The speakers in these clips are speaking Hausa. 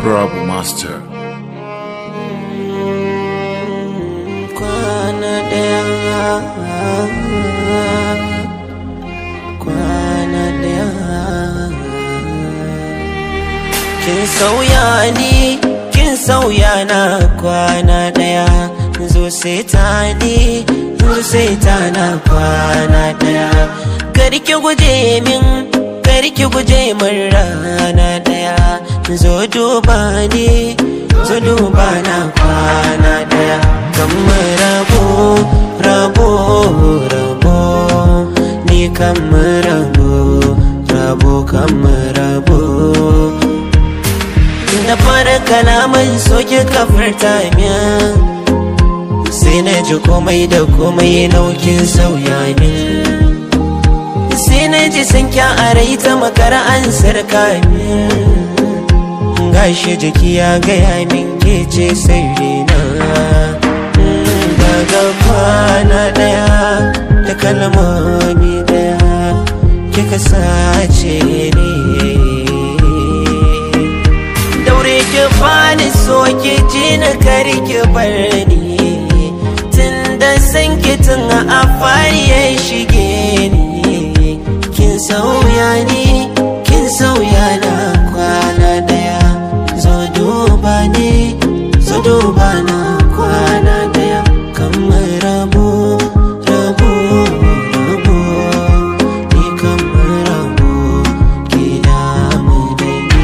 Rabu Master. Kwana daya, kwana daya. Kin sauya ni, kin sauya na kwana daya. Zo sai ta ni, zo sai ta na kwana daya. Karki guje min, karki guje min rana daya. Zo duba ni, zo duba na kwana daya. Kamar rabo, rabo, rabo. Ni kamar rabo, rabo kamar rabo. Da fara kalaman soke kafarta min, sai na ji komai da komai naukin sauya min. Sai na ji sun kya a rai ta makara an sarka min. Gashi jiki ya gaya min ke ce sirrina. Daga kwana daya da kalmomi daya kika sace ni. Daure ki bani so ki ji na kari ki bar ni. Tunda san ki tun a fari ya shige ni. Kin sauya ni, kin sauya na kwana daya. Zo duba ni, zo duba na kwana daya. Kamar rabo, rabo, rabo. Ni kamar rabo, ki damu da ni.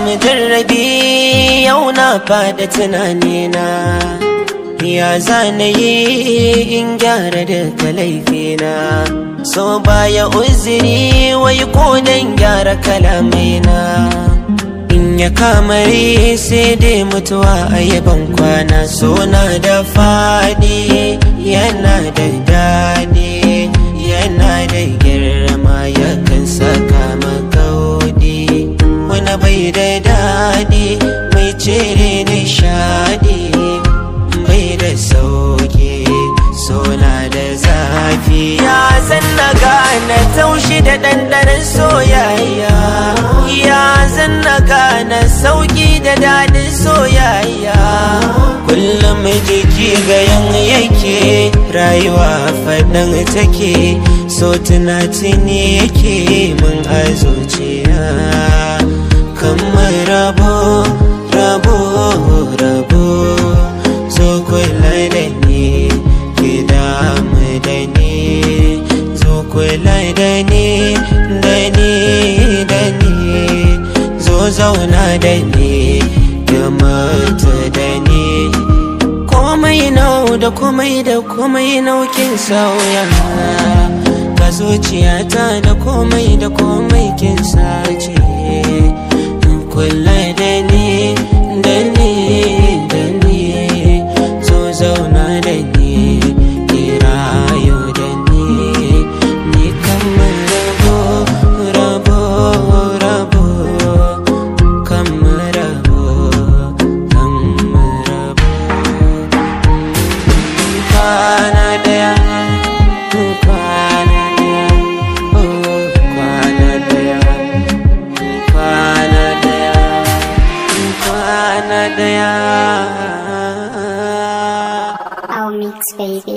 Mujarrabi yau na fada tunanina, ya zana yi in gyara duka laifina. So baya uzuri wai ko dan gyara kalamaina. In ya kamari sai dai mutuwa a yaban kwana. So na da faɗi yana da daɗi, yana da girma yakan saka makaudi. Wani bai da daɗi mai cire nishaɗi, bai da sauki sona da zafi. Ya zan na gane taushi da ɗanɗanon soyayya, ya zan na gane sauki da daɗin soyayya. Kullum jiki ga yan yake rayuwa faɗin take, so tunatini yake mun a zuciya. Kamar rabo, rabo, rabo. Zo kula da ni, ki damu da ni. Zo kula da ni, da ni, da ni. Zo zauna da ni, ki mutu da ni. Komai nau da komai da komai naukin sauya. Ga zuciyata da komai da komai kin sace. Kula da ni, da ni, da ni. Zo zauna da ni, ki rayu da ni. Ni kamar rabo, rabo, rabo. Kamar rabo, kamar rabo. Kwana daya, kwana daya, oh kwana daya, kwana daya, kwana daya. Our mix, baby.